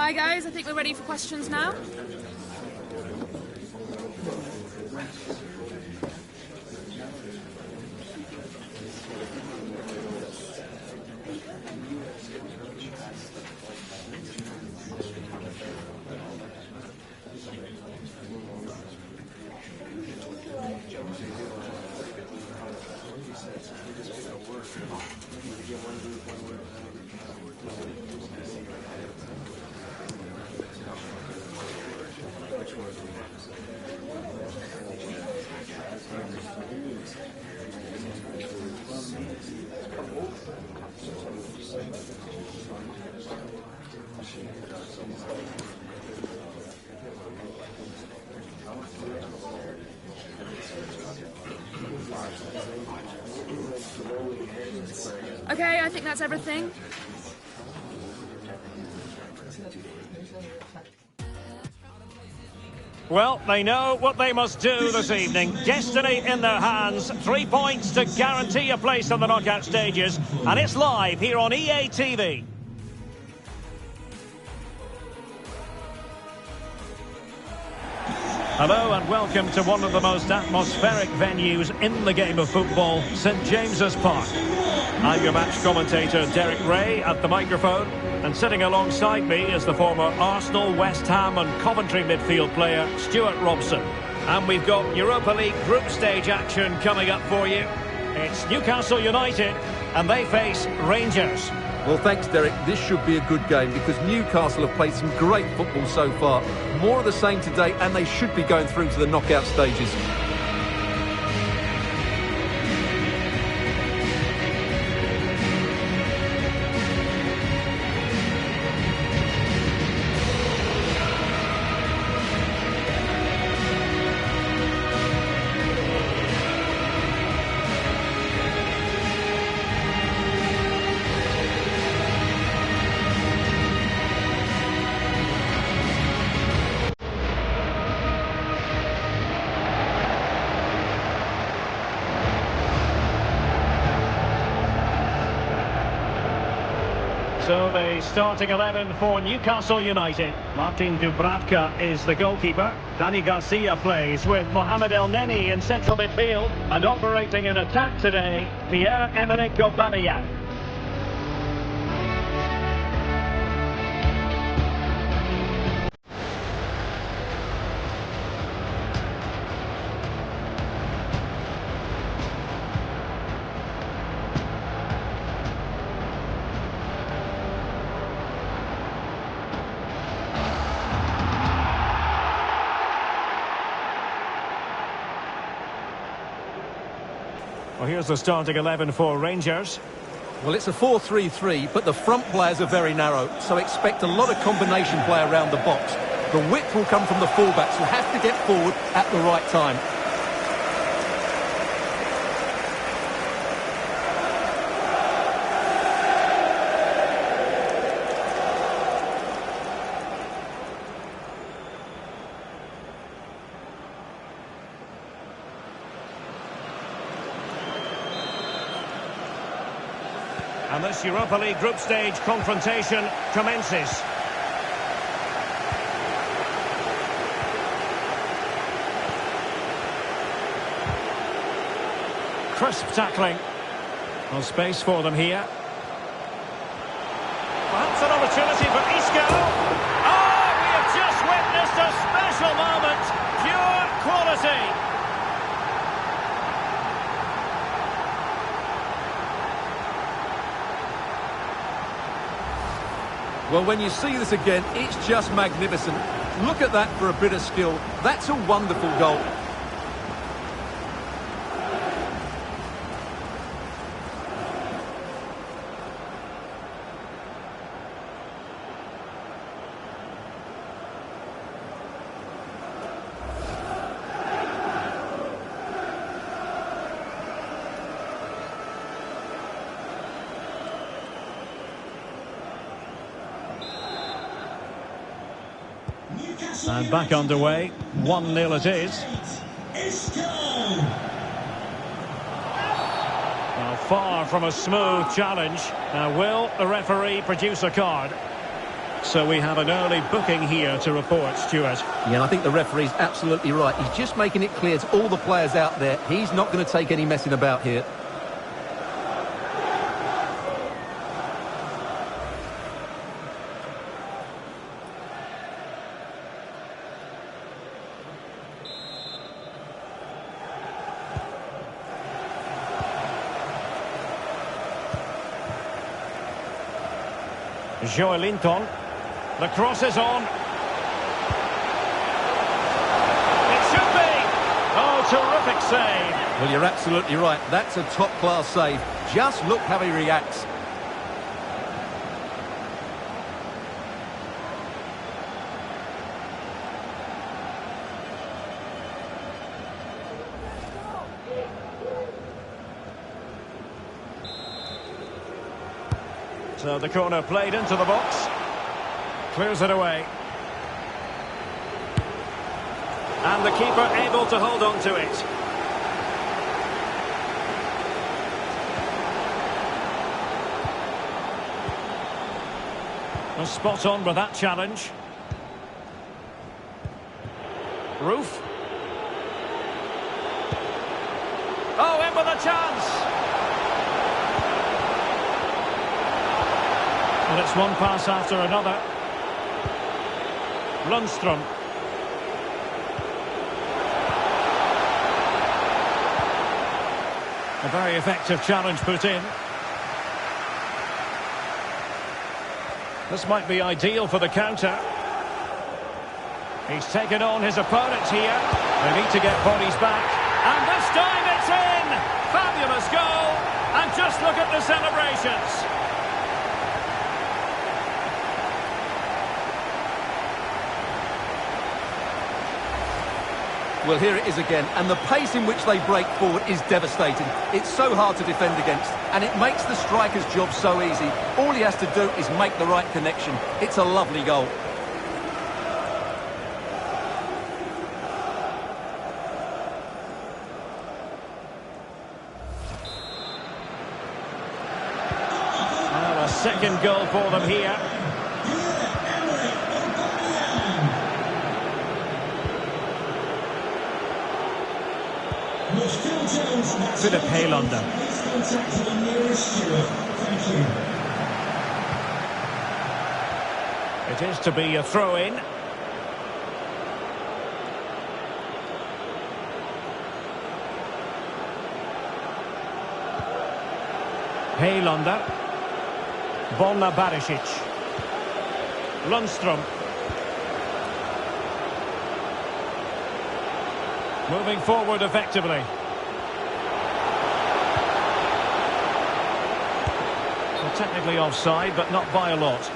Hi guys, I think we're ready for questions now. Okay, I think that's everything. Well, they know what they must do this evening. Destiny in their hands. 3 points to guarantee a place on the knockout stages. And it's live here on EA TV. Hello and welcome to one of the most atmospheric venues in the game of football, St James's Park. I'm your match commentator Derek Ray at the microphone, and sitting alongside me is the former Arsenal, West Ham and Coventry midfield player Stuart Robson. And we've got Europa League group stage action coming up for you. It's Newcastle United and they face Rangers. Well, thanks, Derek. This should be a good game because Newcastle have played some great football so far. More of the same today, and they should be going through to the knockout stages. So the starting 11 for Newcastle United. Martin Dubravka is the goalkeeper. Dani Garcia plays with Mohamed El Neni in central midfield. And operating in attack today, Pierre-Emerick Aubameyang. Well, here's the starting 11 for Rangers. Well, it's a 4-3-3, but the front players are very narrow, so expect a lot of combination play around the box. The width will come from the fullbacks, who have to get forward at the right time. And this Europa League group stage confrontation commences. Crisp tackling. No space for them here. Perhaps an opportunity for Isco. Oh, we have just witnessed a special moment. Pure quality. Well, when you see this again, it's just magnificent. Look at that for a bit of skill. That's a wonderful goal. And back underway, 1-0 it is. Now, far from a smooth challenge. Now, will the referee produce a card? So we have an early booking here to report, Stuart. Yeah, and I think the referee's absolutely right. He's just making it clear to all the players out there, he's not going to take any messing about here. Joelinton. The cross is on. It should be! Oh, terrific save. Well, you're absolutely right. That's a top-class save. Just look how he reacts. So the corner played into the box. Clears it away. And the keeper able to hold on to it. Was spot on with that challenge. Roof. Oh, in with a chance! And it's one pass after another. Lundstrom. A very effective challenge put in. This might be ideal for the counter. He's taken on his opponent here. They need to get bodies back. And this time it's in! Fabulous goal! And just look at the celebrations. Well, here it is again, and the pace in which they break forward is devastating. It's so hard to defend against, and it makes the striker's job so easy. All he has to do is make the right connection. It's a lovely goal. Well, a second goal for them here. Philip Haylander. It is to be a throw-in. Haylander. Borna Barisic. Lundstrom. Moving forward effectively. Well, technically offside, but not by a lot.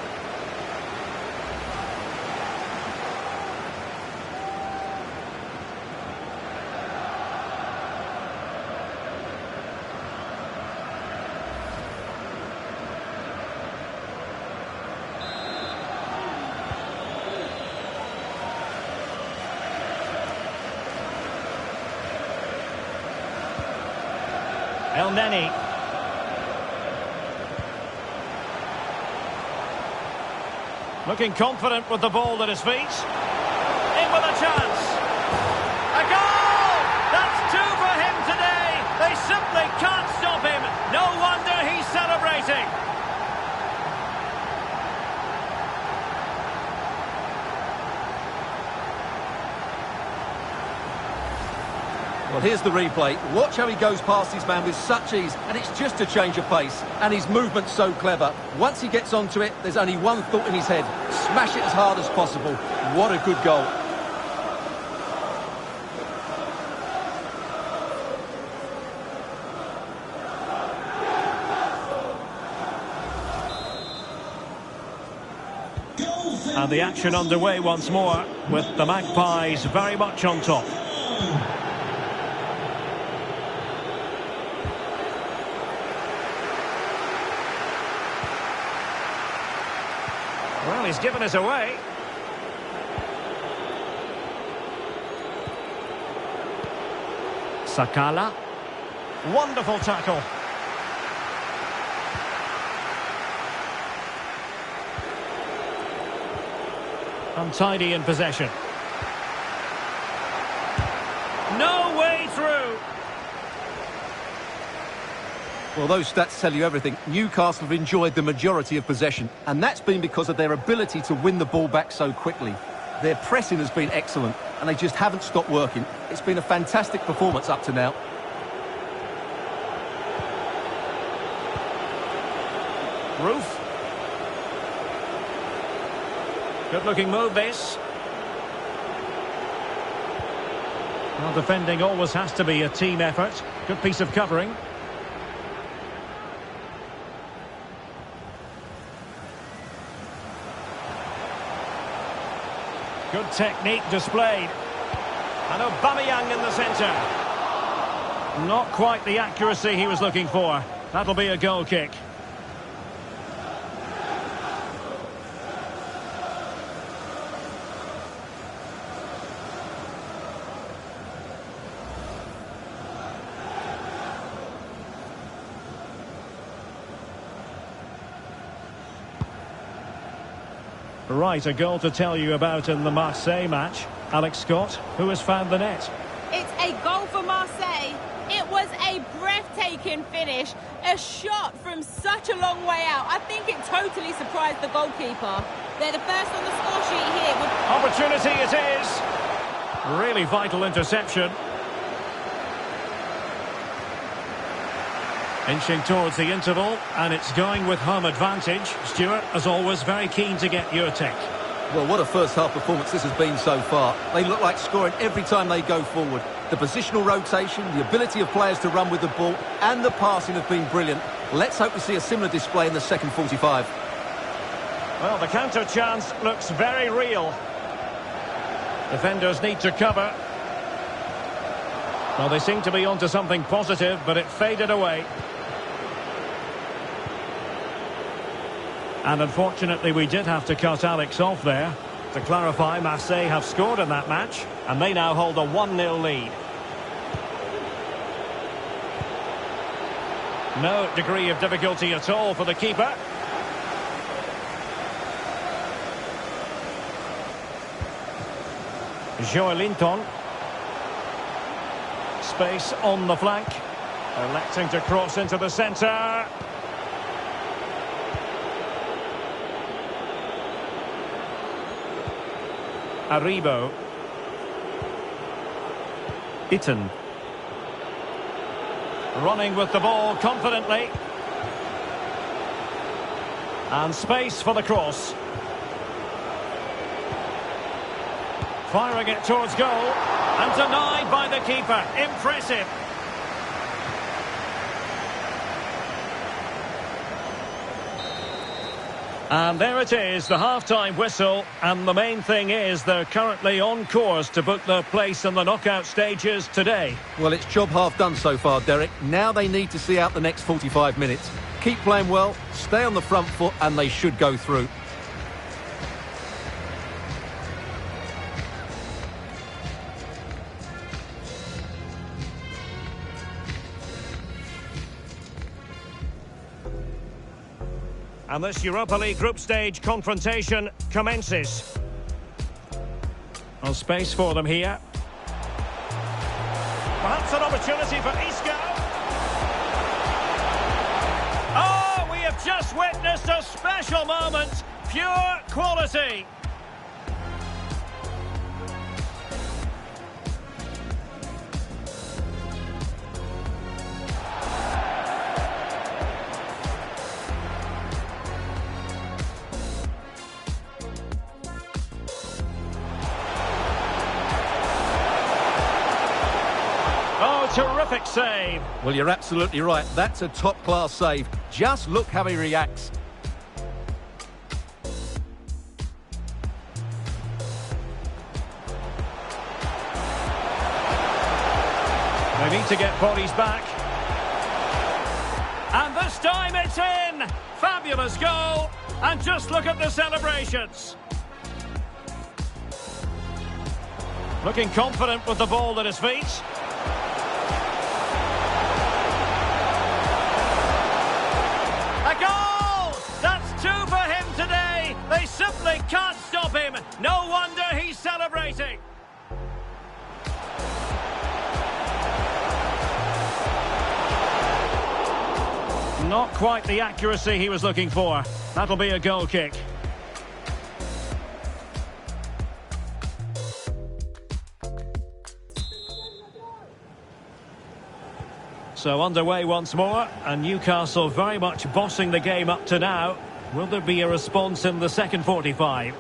El Neni. Looking confident with the ball at his feet. In with a chance. A goal! That's two for him today. They simply can't stop him. No wonder he's celebrating. Well, here's the replay. Watch how he goes past his man with such ease, and it's just a change of pace. And his movement's so clever. Once he gets onto it, there's only one thought in his head. Smash it as hard as possible. What a good goal. And the action underway once more, with the Magpies very much on top. Well, he's given us away. Sakala. Wonderful tackle. Untidy in possession. No way through. Well, those stats tell you everything. Newcastle have enjoyed the majority of possession, and that's been because of their ability to win the ball back so quickly. Their pressing has been excellent, and they just haven't stopped working. It's been a fantastic performance up to now. Roof. Good-looking move, this. Well, defending always has to be a team effort. Good piece of covering. Good technique displayed. And Aubameyang in the centre. Not quite the accuracy he was looking for. That'll be a goal kick. Right, a goal to tell you about in the Marseille match. Alex Scott, who has found the net? It's a goal for Marseille. It was a breathtaking finish. A shot from such a long way out. I think it totally surprised the goalkeeper. They're the first on the score sheet here. Opportunity it is. Really vital interception. Inching towards the interval, and it's going with home advantage. Stuart, as always, very keen to get your take. Well, what a first-half performance this has been so far. They look like scoring every time they go forward. The positional rotation, the ability of players to run with the ball, and the passing have been brilliant. Let's hope we see a similar display in the second 45. Well, the counter chance looks very real. Defenders need to cover. Well, they seem to be onto something positive, but it faded away. And unfortunately, we did have to cut Alex off there. To clarify, Marseille have scored in that match, and they now hold a 1-0 lead. No degree of difficulty at all for the keeper. Joelinton. Space on the flank. Electing to cross into the centre. Aribo. Itten. Running with the ball confidently. And space for the cross. Firing it towards goal. And denied by the keeper. Impressive. And there it is, the half-time whistle. And the main thing is they're currently on course to book their place in the knockout stages today. Well, it's job half done so far, Derek. Now they need to see out the next 45 minutes. Keep playing well, stay on the front foot, and they should go through. And this Europa League group stage confrontation commences. Well, space for them here. Perhaps an opportunity for Isco. Oh, we have just witnessed a special moment. Pure quality. Terrific save. Well, you're absolutely right. That's a top-class save. Just look how he reacts. They need to get bodies back. And this time it's in. Fabulous goal. And just look at the celebrations. Looking confident with the ball at his feet. A goal! That's two for him today. They simply can't stop off him. No wonder he's celebrating. Not quite the accuracy he was looking for. That'll be a goal kick. So underway once more, and Newcastle very much bossing the game up to now. Will there be a response in the second 45?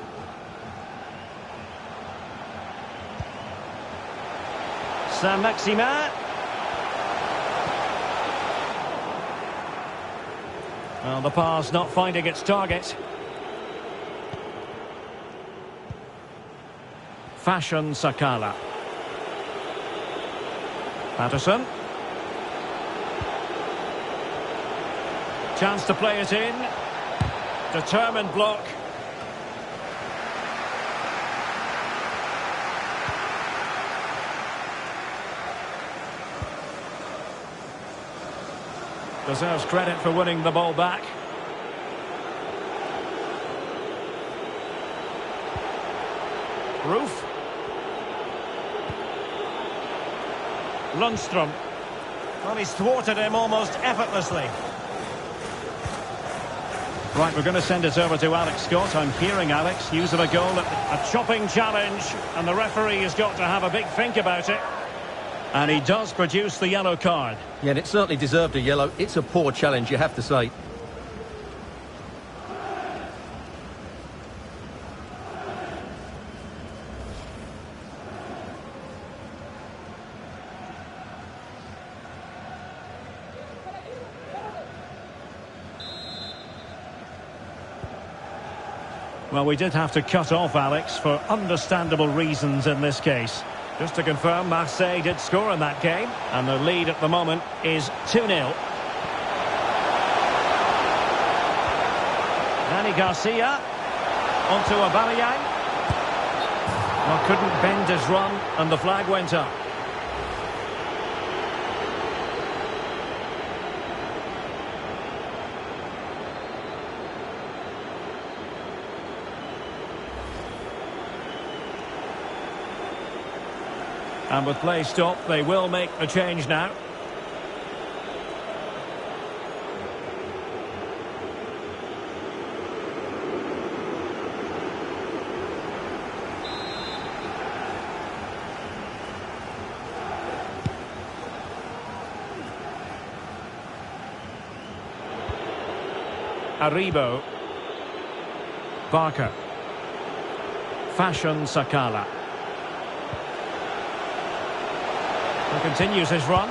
Saint-Maximin. Well, the pass not finding its target. Fashion Sakala. Patterson. Chance to play it in. Determined block. Deserves credit for winning the ball back. Roof. Lundstrom. Well, he's thwarted him almost effortlessly. Right, we're going to send it over to Alex Scott. I'm hearing Alex, news of a goal, a chopping challenge, and the referee has got to have a big think about it. And he does produce the yellow card. Yeah, and it certainly deserved a yellow. It's a poor challenge, you have to say. Well, we did have to cut off Alex for understandable reasons in this case. Just to confirm, Marseille did score in that game, and the lead at the moment is 2-0. Danny Garcia onto Aubameyang. Well, couldn't bend his run, and the flag went up. And with play stopped, they will make the change now. Aribo. Barker. Fashion Sakala. He continues his run.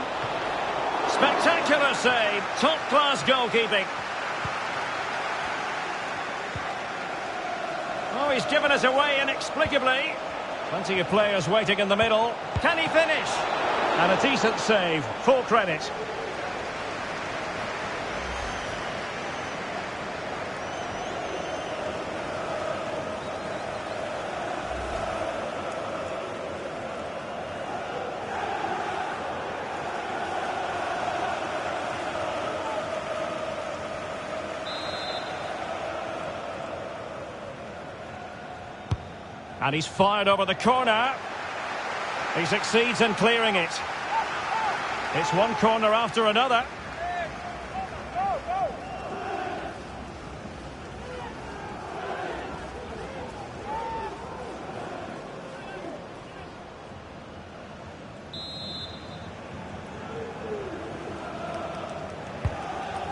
Spectacular save. Top-class goalkeeping. Oh, he's given us away inexplicably. Plenty of players waiting in the middle. Can he finish? And a decent save. Full credit. And he's fired over the corner. He succeeds in clearing it. It's one corner after another.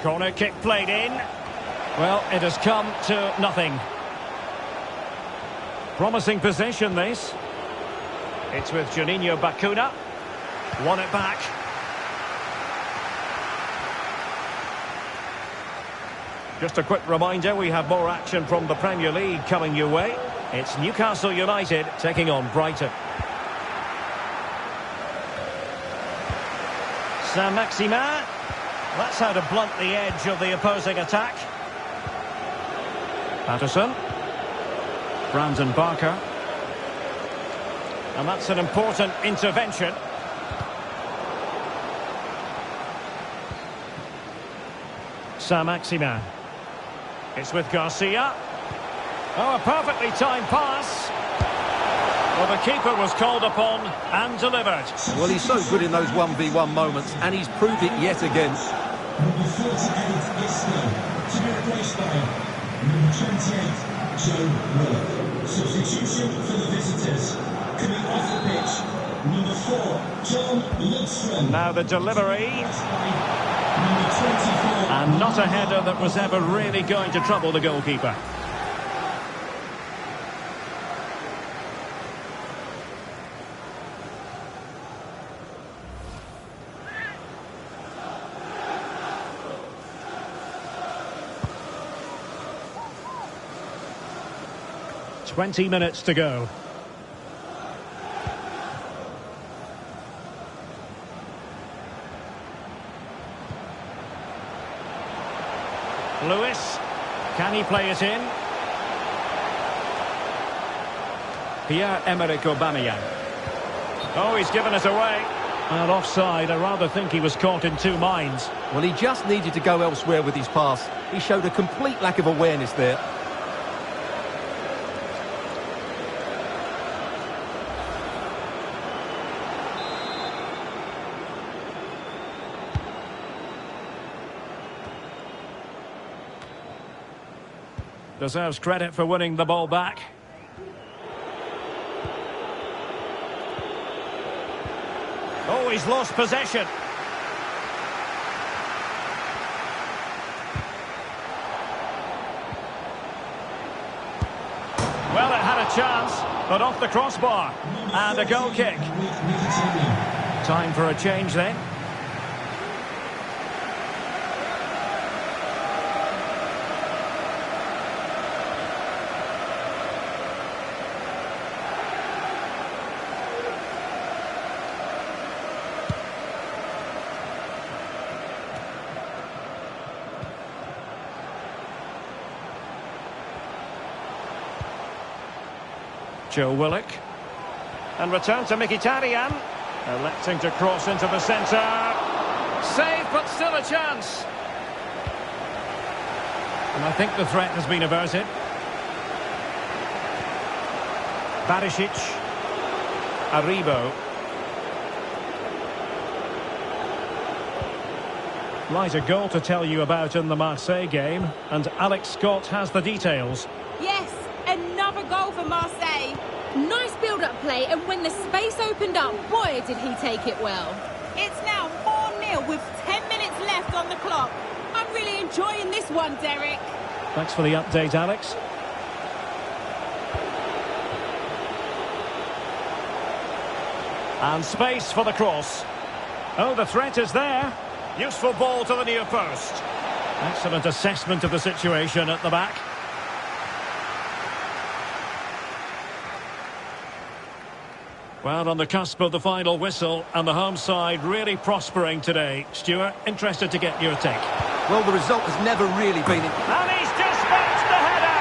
Corner kick played in. Well, it has come to nothing. Promising position, this. It's with Juninho Bacuna. Won it back. Just a quick reminder, we have more action from the Premier League coming your way. It's Newcastle United taking on Brighton. Saint-Maximin. That's how to blunt the edge of the opposing attack. Patterson. Brandon Barker. And that's an important intervention. Saint-Maximin. It's with Garcia. Oh, a perfectly timed pass. Well, the keeper was called upon and delivered. Well, he's so good in those 1v1 moments, and he's proved it yet again. Number 48 is to be replaced by number 28, Joe Willock. Substitution for the visitors. Coming off the pitch, number 4, John Lundstrom. Now the delivery. Number 24. And not a header that was ever really going to trouble the goalkeeper. Twenty minutes to go. Lewis, can he play it in? Pierre-Emerick Aubameyang. Oh, he's given it away. Well, offside. I rather think he was caught in two minds. Well, he just needed to go elsewhere with his pass. He showed a complete lack of awareness there. Deserves credit for winning the ball back. Oh, he's lost possession. Well, it had a chance, but off the crossbar. And a goal kick. Time for a change then. Joe Willock. And return to Mkhitaryan. Electing to cross into the centre. Save, but still a chance. And I think the threat has been averted. Barisic. Aribo. Right, a goal to tell you about in the Marseille game. And Alex Scott has the details. Yes, another goal for Marseille. Nice build-up play, and when the space opened up, boy, did he take it well. It's now 4-0 with 10 minutes left on the clock. I'm really enjoying this one, Derek. Thanks for the update, Alex. And space for the cross. Oh, the threat is there. Useful ball to the near post. Excellent assessment of the situation at the back. Well, on the cusp of the final whistle, and the home side really prospering today. Stuart, interested to get your take. Well, the result has never really been... And he's dispatched the header!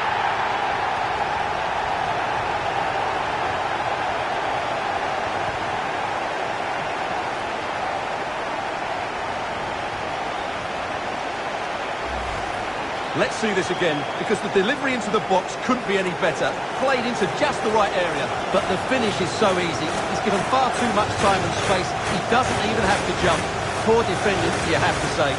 Let's see this again, because the delivery into the box couldn't be any better. Played into just the right area, but the finish is so easy. He's given far too much time and space. He doesn't even have to jump. Poor defending, you have to say.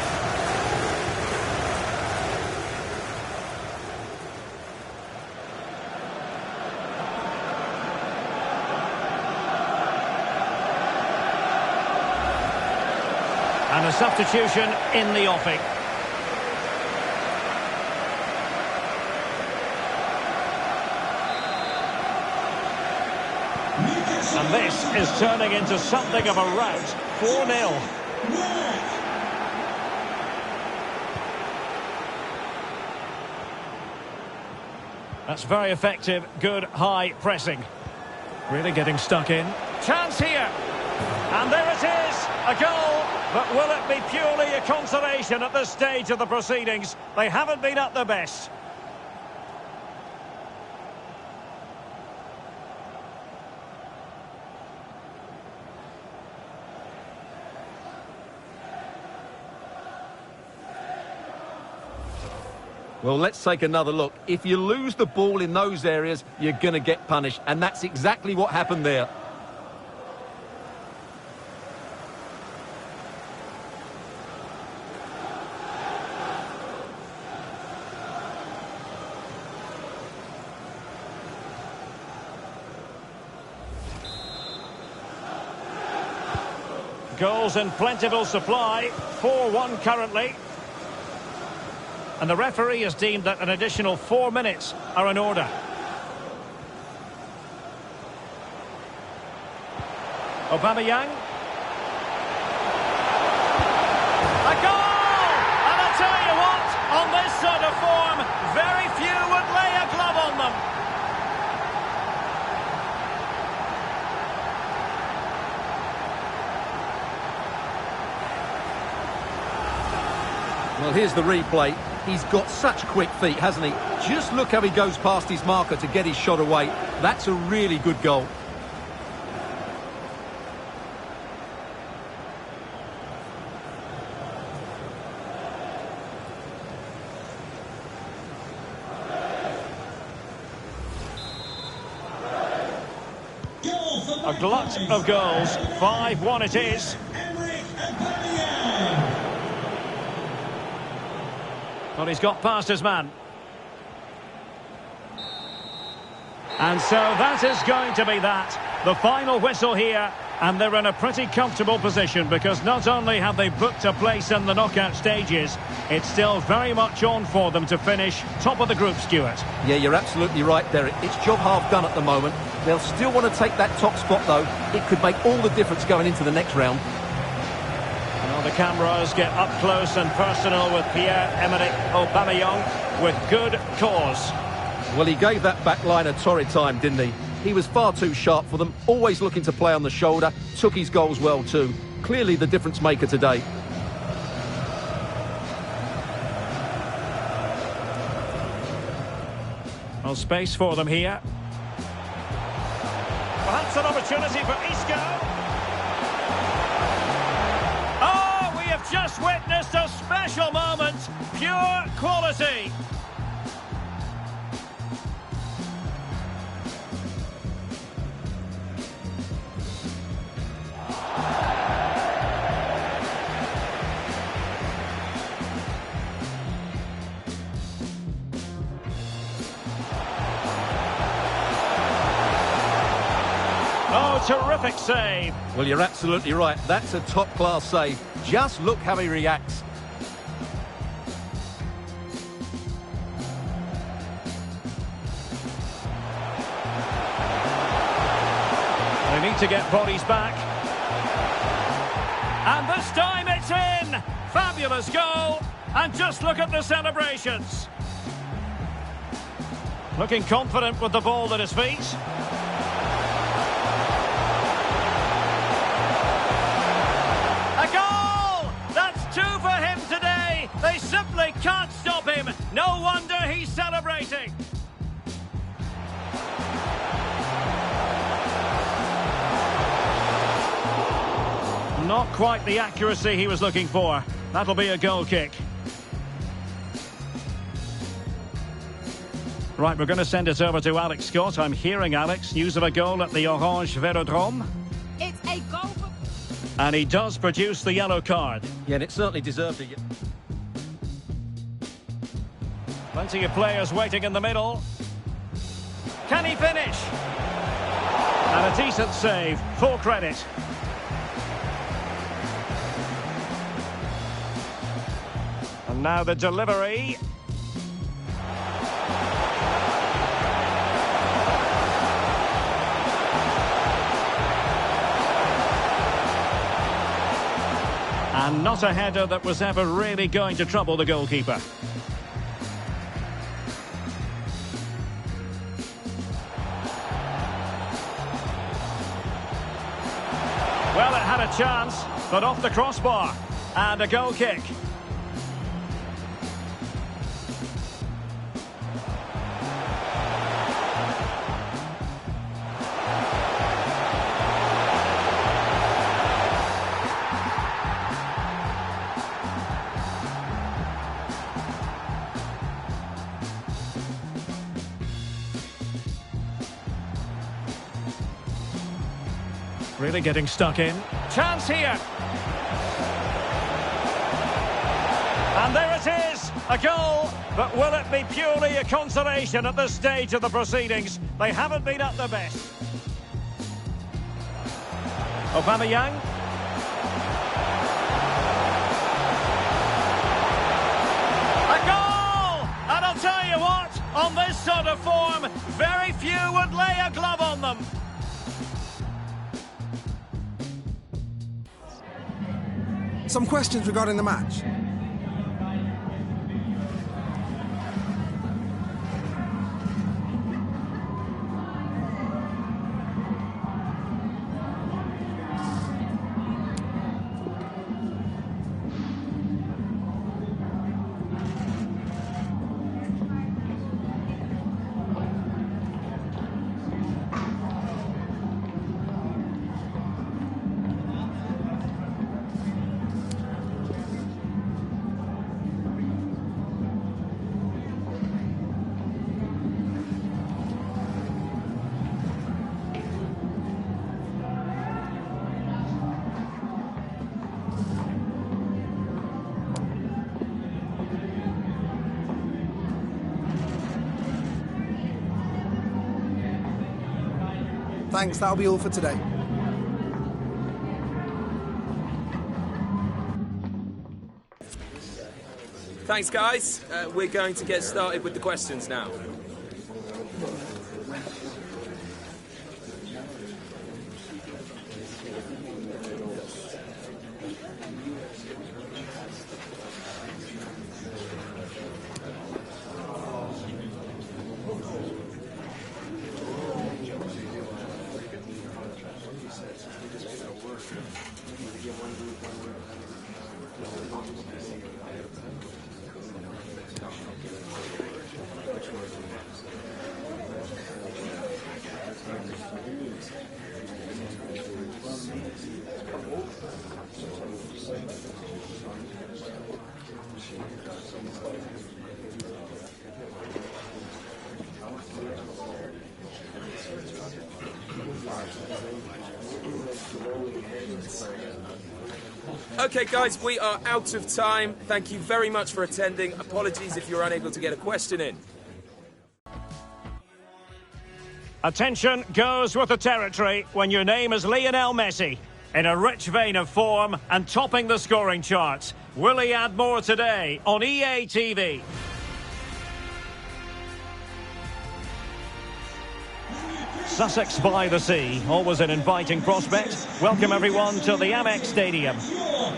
And a substitution in the offing. And this is turning into something of a rout. 4-0. That's very effective. Good high pressing. Really getting stuck in. Chance here. And there it is. A goal. But will it be purely a consolation at this stage of the proceedings? They haven't been at their best. Well, let's take another look. If you lose the ball in those areas, you're going to get punished. And that's exactly what happened there. Goals in plentiful supply, 4-1 currently. And the referee has deemed that an additional 4 minutes are in order. Aubameyang. A goal! And I'll tell you what, on this sort of form, very few would lay a glove on them. Well, here's the replay. He's got such quick feet, hasn't he? Just look how he goes past his marker to get his shot away. That's a really good goal. A glut of goals, 5-1 it is. Well, he's got past his man. And so that is going to be that. The final whistle here, and they're in a pretty comfortable position because not only have they booked a place in the knockout stages, it's still very much on for them to finish top of the group, Stuart. Yeah, you're absolutely right, Derek. It's job half done at the moment. They'll still want to take that top spot, though. It could make all the difference going into the next round. The cameras get up close and personal with Pierre-Emerick Aubameyang with good cause. Well, he gave that back line a torrid time, didn't he? He was far too sharp for them, always looking to play on the shoulder, took his goals well too. Clearly the difference maker today. Well, space for them here. Perhaps an opportunity for Isco. Just witnessed a special moment, pure quality. Oh, terrific save. Well, you're absolutely right. That's a top-class save. Just look how he reacts. They need to get bodies back. And this time it's in! Fabulous goal. And just look at the celebrations. Looking confident with the ball at his feet. A goal! That's 2 for him today. They simply can't stop him. No wonder he's celebrating. Not quite the accuracy he was looking for. That'll be a goal kick. Right, we're going to send it over to Alex Scott. I'm hearing, Alex, news of a goal at the Orange Velodrome. It's a goal for... And he does produce the yellow card. Yeah, and it certainly deserved it. Plenty of players waiting in the middle. Can he finish? And a decent save, full credit. And now the delivery. And not a header that was ever really going to trouble the goalkeeper. Well, it had a chance, but off the crossbar. And a goal kick. Really getting stuck in. Chance here. And there it is, a goal. But will it be purely a consolation at this stage of the proceedings? They haven't been at their best. Aubameyang. A goal! And I'll tell you what, on this sort of form, very few would lay a glove on them. Some questions regarding the match. Thanks, that'll be all for today. Thanks, guys. We're going to get started with the questions now. Okay, guys, we are out of time. Thank you very much for attending. Apologies if you're unable to get a question in. Attention goes with the territory when your name is Lionel Messi. In a rich vein of form and topping the scoring charts. Will he add more today on EA TV? Sussex by the sea, always an inviting prospect. Welcome everyone to the Amex Stadium.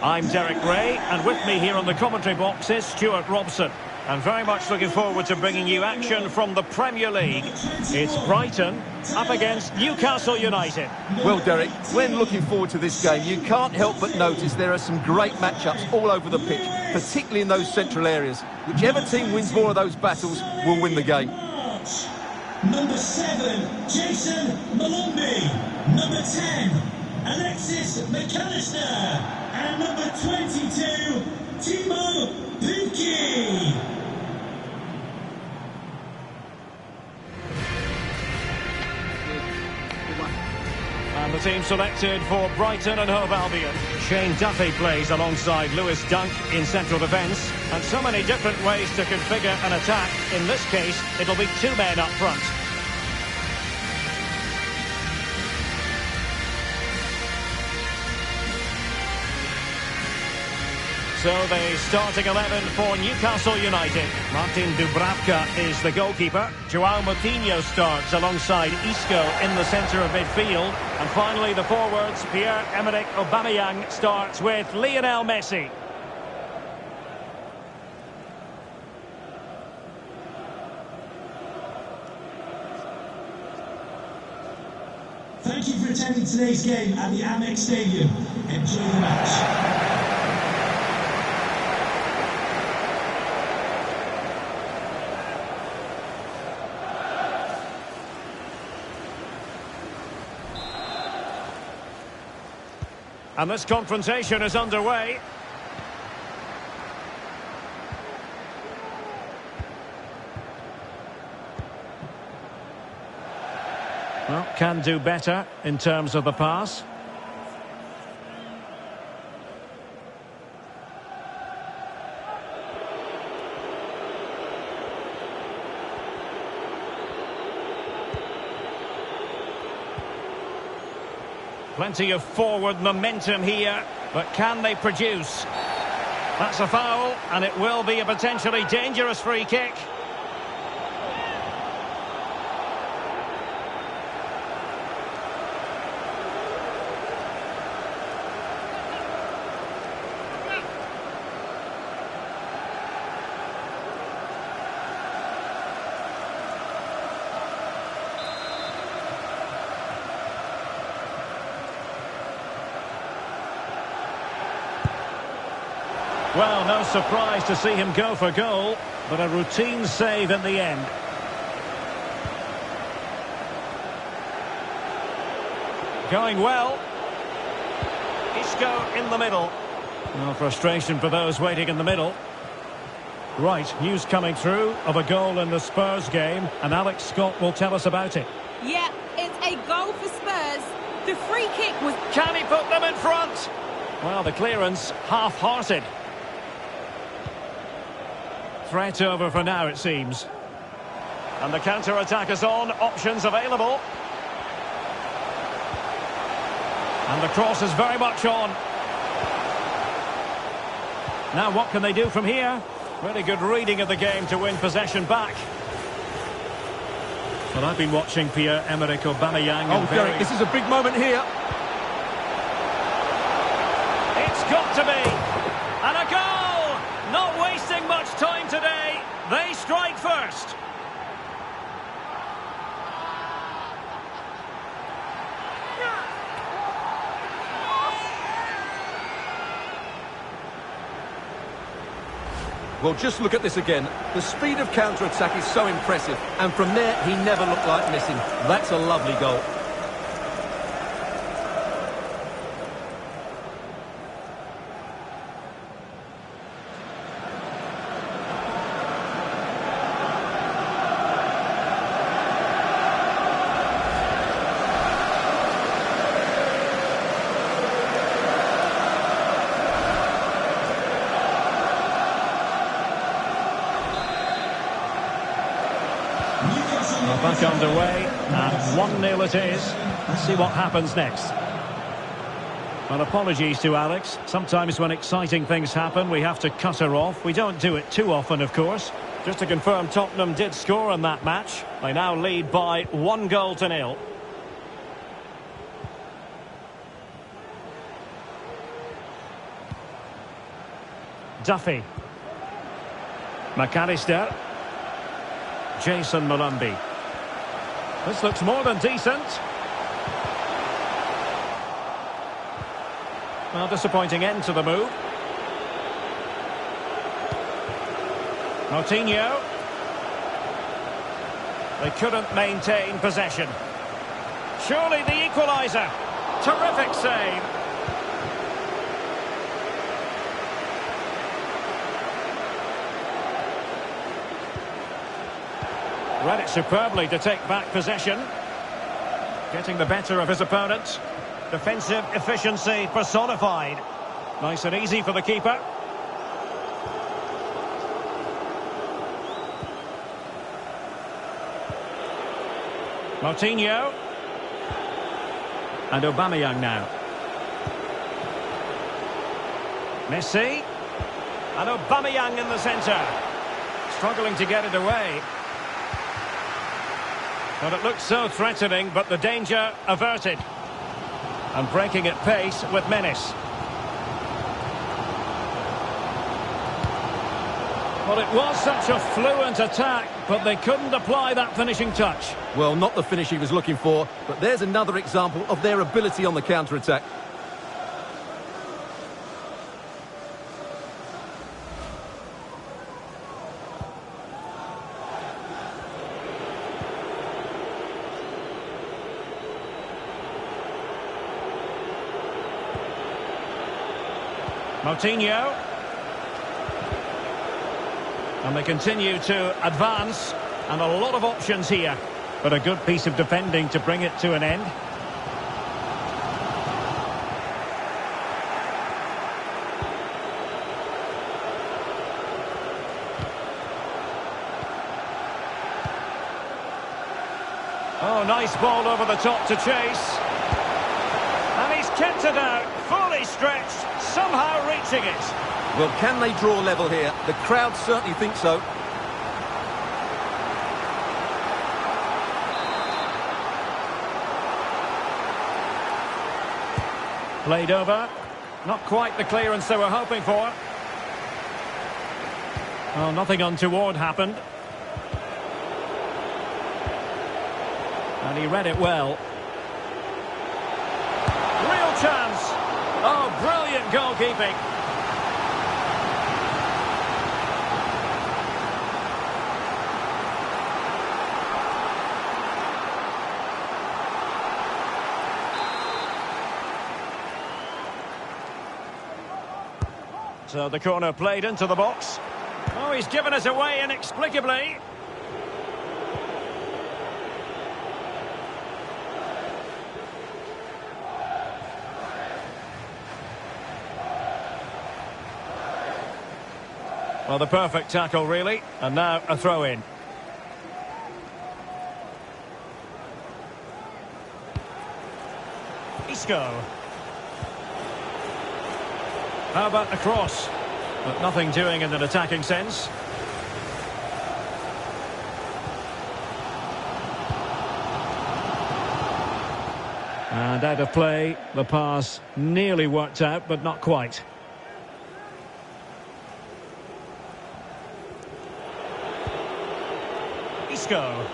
I'm Derek Ray, and with me here on the commentary box is Stuart Robson. And very much looking forward to bringing you action from the Premier League. It's Brighton up against Newcastle United. Well, Derek, when looking forward to this game, you can't help but notice there are some great matchups all over the pitch, particularly in those central areas. Whichever team wins more of those battles will win the game. Number 7, Jason Malumbi. Number 10, Alexis McAllister. And number 22, Timo Pukki. And the team selected for Brighton and Hove Albion. Shane Duffy plays alongside Lewis Dunk in central defence. And so many different ways to configure an attack. In this case, it'll be two men up front. So the starting 11 for Newcastle United. Martin Dubravka is the goalkeeper. João Moutinho starts alongside Isco in the centre of midfield. And finally the forwards, Pierre-Emerick Aubameyang starts with Lionel Messi. Thank you for attending today's game at the Amex Stadium. Enjoy the match. And this confrontation is underway. Well, can do better in terms of the pass. Plenty of forward momentum here, but can they produce? That's a foul, and it will be a potentially dangerous free kick. Well, no surprise to see him go for goal, but a routine save in the end. Going well. Isco in the middle. No frustration for those waiting in the middle. Right, news coming through of a goal in the Spurs game, and Alex Scott will tell us about it. Yeah, it's a goal for Spurs. The free kick was... Can he put them in front? Well, the clearance half-hearted. Threat over for now, it seems. And the counter-attack is on. Options available. And the cross is very much on. Now what can they do from here? Really good reading of the game to win possession back. Well, I've been watching Pierre-Emerick Aubameyang. Oh, Derek, this is a big moment here. It's got to be. And a goal! Not wasting much time today. They strike first. Well, just look at this again. The speed of counter-attack is so impressive. And from there, he never looked like missing. That's a lovely goal. Back underway, and 1-0 it is. Let's see what happens next. Well, apologies to Alex. Sometimes when exciting things happen, we have to cut her off. We don't do it too often, of course. Just to confirm, Tottenham did score in that match. They now lead by 1-0. Duffy. McAllister. Jason Malumbi. This looks more than decent. Well, disappointing end to the move. Moutinho. They couldn't maintain possession. Surely the equaliser. Terrific save. Read it superbly to take back possession. Getting the better of his opponent. Defensive efficiency personified. Nice and easy for the keeper. Moutinho. And Aubameyang now. Messi. And Aubameyang in the centre. Struggling to get it away. Well, it looked so threatening, but the danger averted. And breaking at pace with menace. Well, it was such a fluent attack, but they couldn't apply that finishing touch. Well, not the finish he was looking for, but there's another example of their ability on the counter-attack. Moutinho. And they continue to advance, and a lot of options here. But a good piece of defending to bring it to an end. Oh, nice ball over the top to chase. And kept it out, fully stretched, somehow reaching it. Well, can they draw level here? The crowd certainly think so. Played over. Not quite the clearance they were hoping for. Oh, nothing untoward happened. And he read it well. Real chance. Oh, brilliant goalkeeping. So the corner played into the box. Oh, he's given us away inexplicably. Well, the perfect tackle, really. And now a throw-in. Isco. How about the cross? But nothing doing in an attacking sense. And out of play, the pass nearly worked out, but not quite. Isco.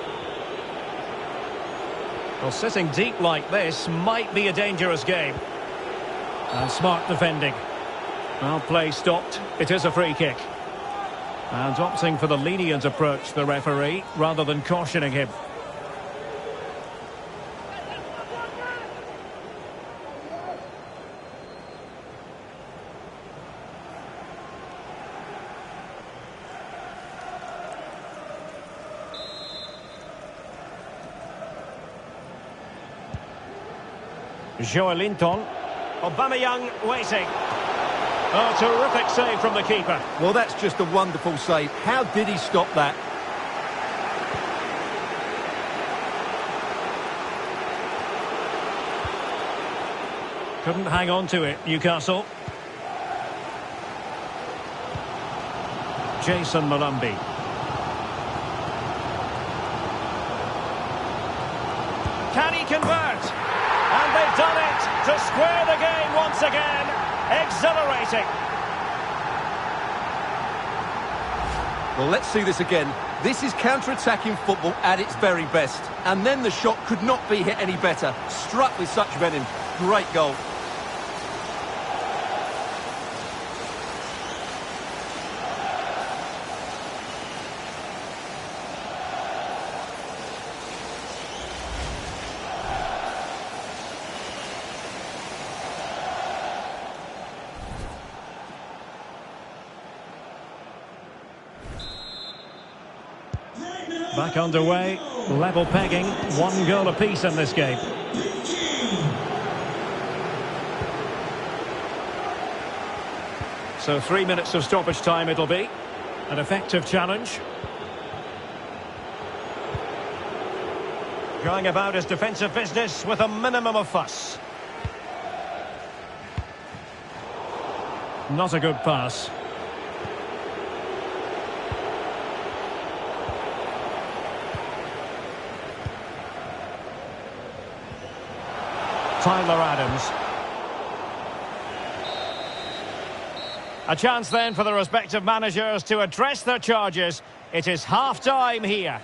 Well, sitting deep like this might be a dangerous game. And smart defending. Well, play stopped. It is a free kick. And opting for the lenient approach, the referee, rather than cautioning him. Joelinton. Aubameyang waiting. Oh, terrific save from the keeper. Well, that's just a wonderful save. How did he stop that? Couldn't hang on to it, Newcastle. Jason Malumbi. Can he convert? And they've done it to square the game once again. Exhilarating. Well, let's see this again. This is counter-attacking football at its very best. And then the shot could not be hit any better. Struck with such venom. Great goal. Back underway, level pegging, 1 goal apiece in this game. So 3 minutes of stoppage time it'll be. An effective challenge. Going about his defensive business with a minimum of fuss. Not a good pass. Tyler Adams. A chance then for the respective managers to address their charges. It is half-time here.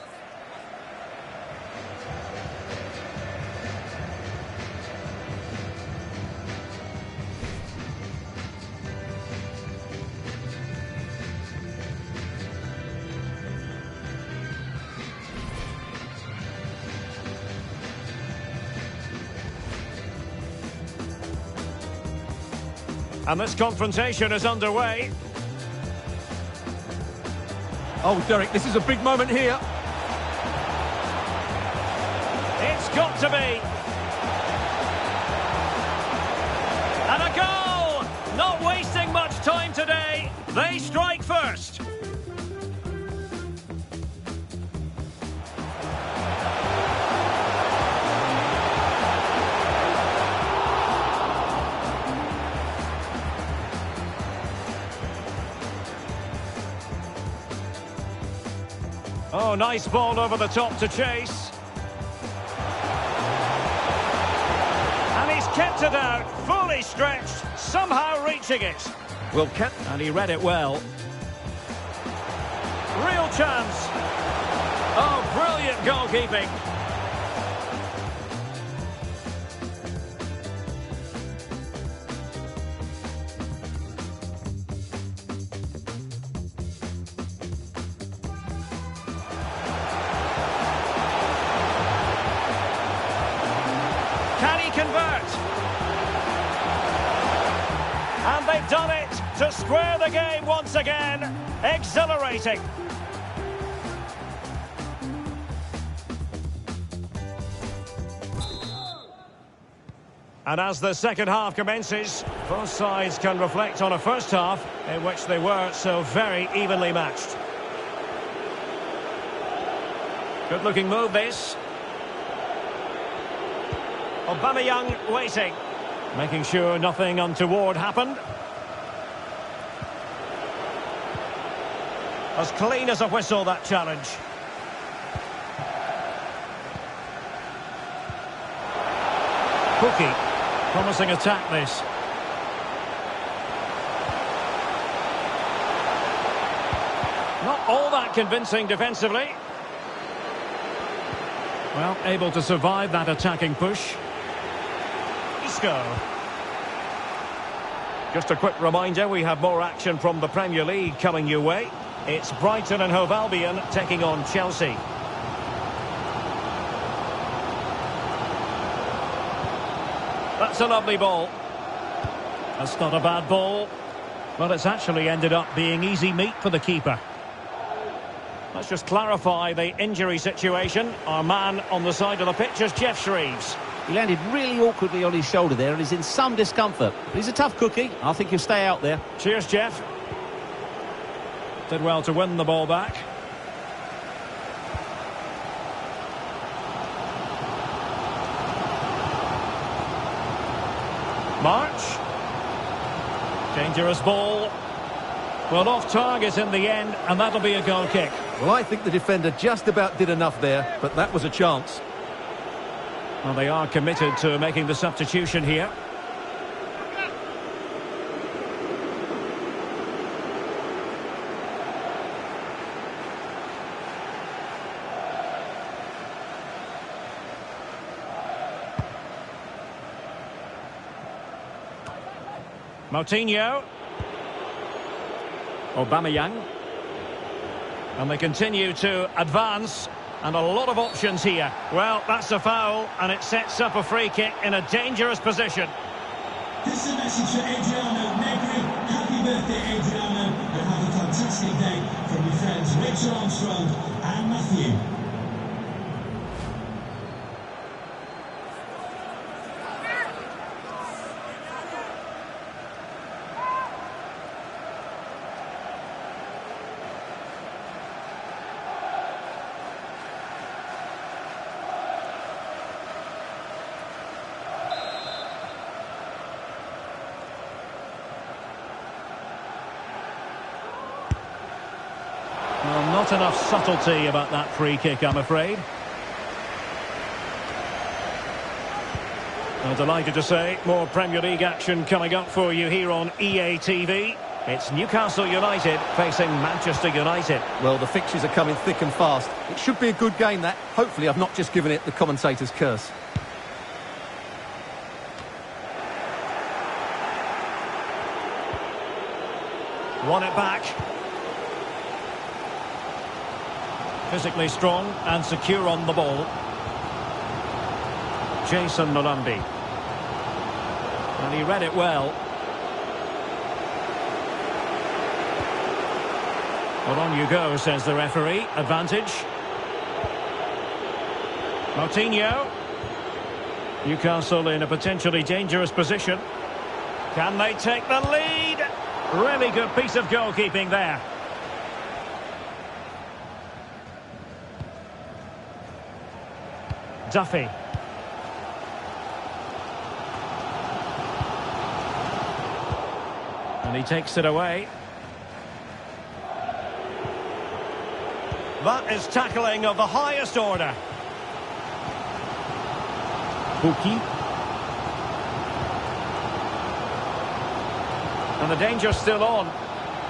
And this confrontation is underway. Oh, Derek, this is a big moment here. It's got to be. And a goal! Not wasting much time today. They strike first. nice ball over the top to chase. And he's kept it out, fully stretched, somehow reaching it. Well, and he read it well. Real chance. Oh, brilliant goalkeeping. Can he convert? And they've done it to square the game once again. Exhilarating. And as the second half commences, both sides can reflect on a first half in which they were so very evenly matched. Good-looking move, this. Aubameyang waiting, making sure nothing untoward happened. As clean as a whistle, that challenge. Cookie, promising attack this. Not all that convincing defensively. Well, able to survive that attacking push. Isco. Just a quick reminder, we have more action from the Premier League coming your way. It's Brighton and Hove Albion taking on Chelsea. That's a lovely ball. That's not a bad ball. Well, it's actually ended up being easy meat for the keeper. Let's just clarify the injury situation. Our man on the side of the pitch is Jeff Shreves. He landed really awkwardly on his shoulder there and is in some discomfort. But he's a tough cookie. I think he'll stay out there. Cheers, Jeff. Did well to win the ball back. March. Dangerous ball. Well, off target in the end, and that'll be a goal kick. Well, I think the defender just about did enough there, but that was a chance. Well, they are committed to making the substitution here. Moutinho. Aubameyang. And they continue to advance. And a lot of options here. Well, that's a foul, and it sets up a free kick in a dangerous position. This is a message for Adriano Negri. Happy birthday, Adriano, and have a fantastic day from your friends Richard Armstrong and Matthew. Well, not enough subtlety about that free kick, I'm afraid. I'm delighted to say more Premier League action coming up for you here on EA TV. It's Newcastle United facing Manchester United. Well, the fixtures are coming thick and fast. It should be a good game, that. Hopefully I've not just given it the commentator's curse. Won it back. Physically strong and secure on the ball. Jason Mulambi. And he read it well. Well, on you go, says the referee. Advantage. Moutinho. Newcastle in a potentially dangerous position. Can they take the lead? Really good piece of goalkeeping there. Duffy. And he takes it away. That is tackling of the highest order. Buki. And the danger's still on.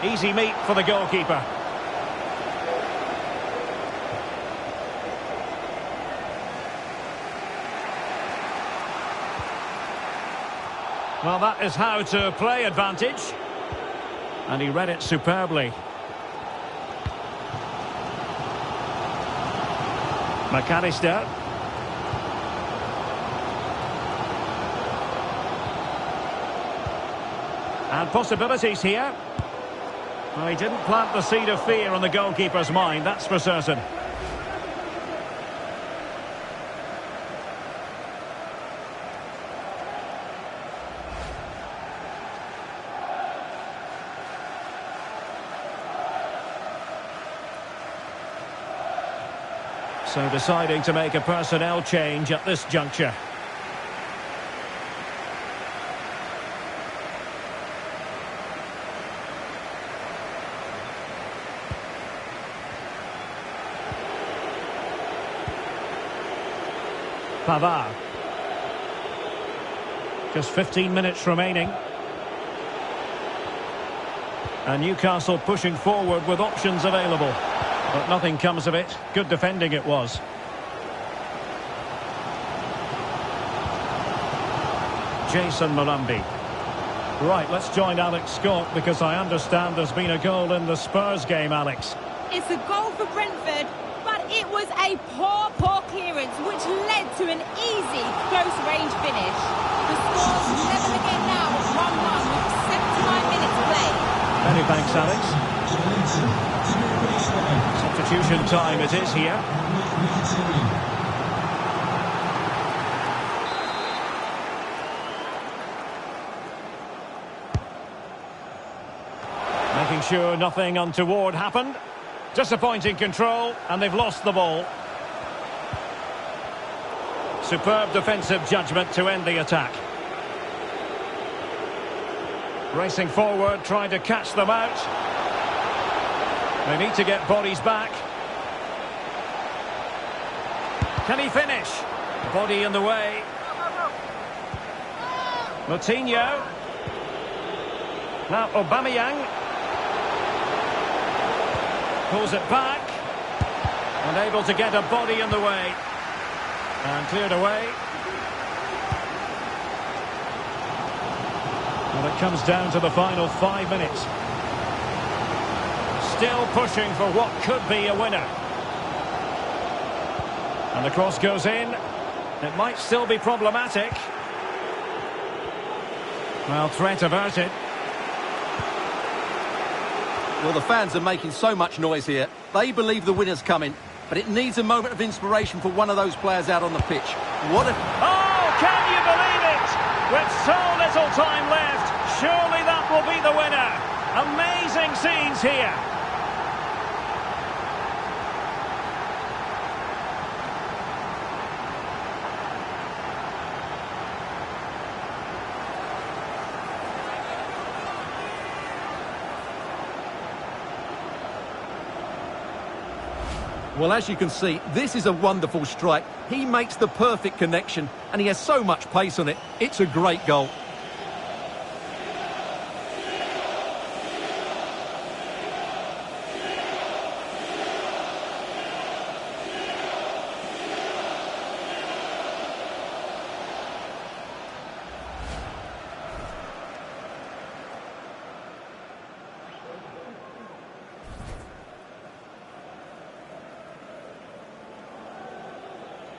Easy meat for the goalkeeper. Well, that is how to play advantage. And he read it superbly. McAllister. And possibilities here. Well, he didn't plant the seed of fear on the goalkeeper's mind, that's for certain. So deciding to make a personnel change at this juncture. Pavard. Just 15 minutes remaining. And Newcastle pushing forward with options available. But nothing comes of it. Good defending it was. Jason Mulambi. Right, let's join Alex Scott because I understand there's been a goal in the Spurs game, Alex. It's a goal for Brentford, but it was a poor clearance which led to an easy close-range finish. The score's level again now at 1-1 with 79 minutes played. Many thanks, Alex. Substitution time it is here. Making sure nothing untoward happened. Disappointing control, and they've lost the ball. Superb defensive judgment to end the attack. Racing forward, trying to catch them out. They need to get bodies back. Can he finish? Body in the way. Moutinho. Now Aubameyang. Pulls it back. And able to get a body in the way. And cleared away. Well, it comes down to the final 5 minutes. Still pushing for what could be a winner. And the cross goes in. It might still be problematic. Well, threat averted. Well, the fans are making so much noise here. They believe the winner's coming, but it needs a moment of inspiration for one of those players out on the pitch. What a... Oh, can you believe it? With so little time left, surely that will be the winner. Amazing scenes here. Well, as you can see, this is a wonderful strike. He makes the perfect connection, and he has so much pace on it. It's a great goal.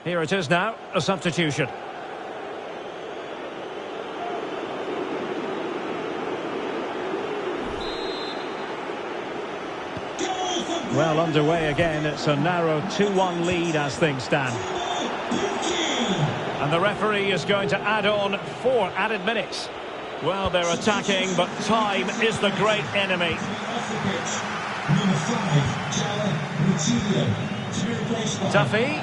Here it is now, a substitution. Well, underway again. It's a narrow 2-1 lead as things stand. And the referee is going to add on 4 added minutes. Well, they're attacking, but time is the great enemy. Duffy.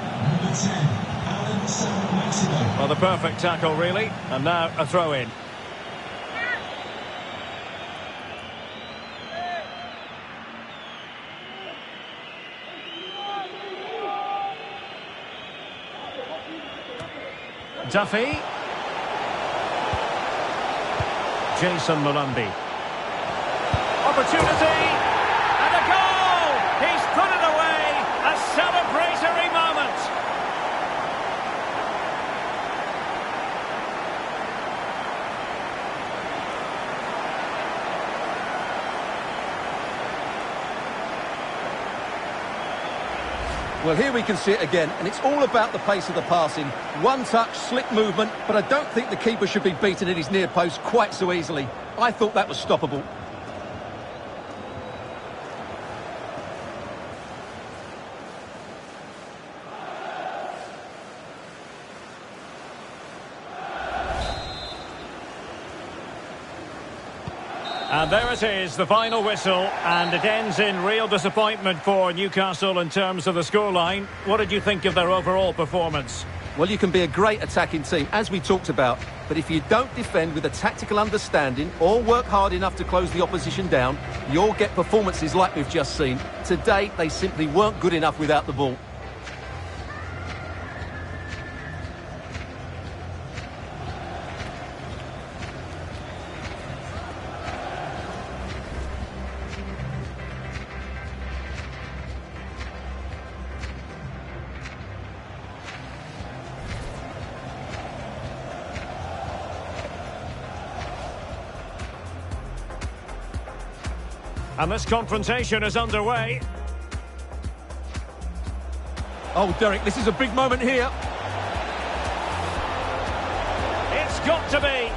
Well, the perfect tackle, really. And now a throw-in. Duffy. Jason Molumby. Opportunity. And a goal! He's put it away. A celebratory moment. Well, here we can see it again, and it's all about the pace of the passing. One touch, slick movement, but I don't think the keeper should be beaten at his near post quite so easily. I thought that was stoppable. And there it is, the final whistle, and it ends in real disappointment for Newcastle in terms of the scoreline. What did you think of their overall performance? Well, you can be a great attacking team, as we talked about, but if you don't defend with a tactical understanding or work hard enough to close the opposition down, you'll get performances like we've just seen. Today, they simply weren't good enough without the ball. And this confrontation is underway. Oh, Derek, this is a big moment here. It's got to be.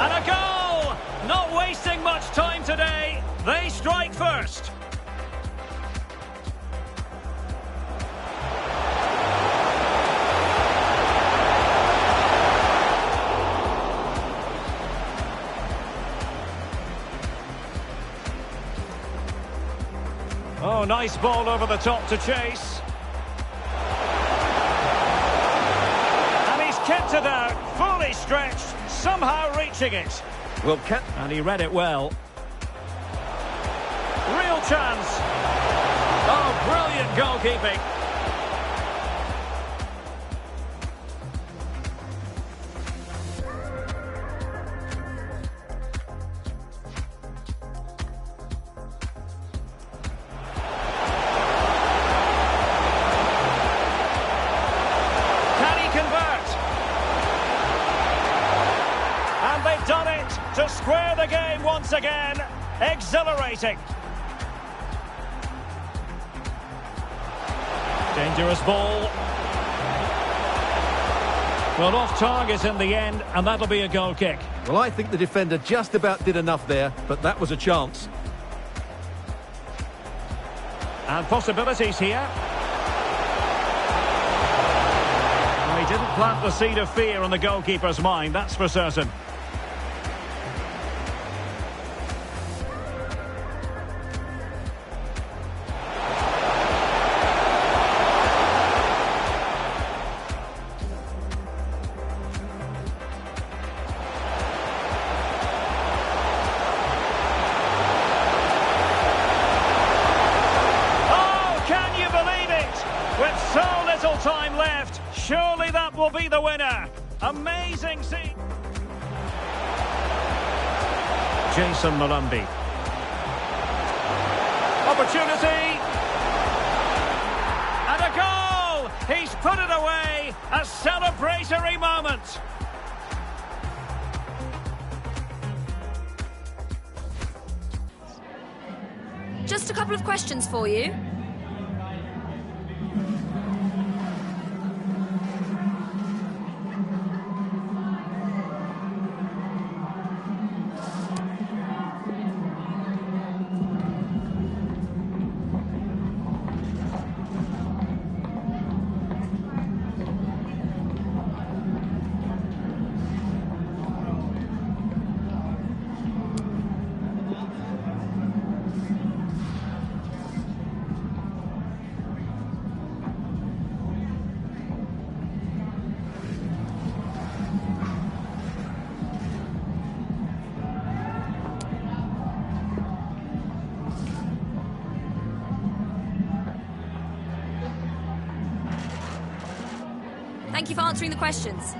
And a goal! Not wasting much time today. They strike first. Oh, nice ball over the top to chase. And he's kept it out, fully stretched, somehow reaching it. Well, and he read it well. Real chance. Oh, brilliant goalkeeping. Done it to square the game once again. Exhilarating. Dangerous ball. Well, off target in the end, and that'll be a goal kick. Well, I think the defender just about did enough there, but that was a chance. And possibilities here. Well, he didn't plant the seed of fear on the goalkeeper's mind, that's for certain. With so little time left, surely that will be the winner. Amazing scene. Jason Molumby. Opportunity. And a goal! He's put it away. A celebratory moment. Just a couple of questions for you. Thank you for answering the questions.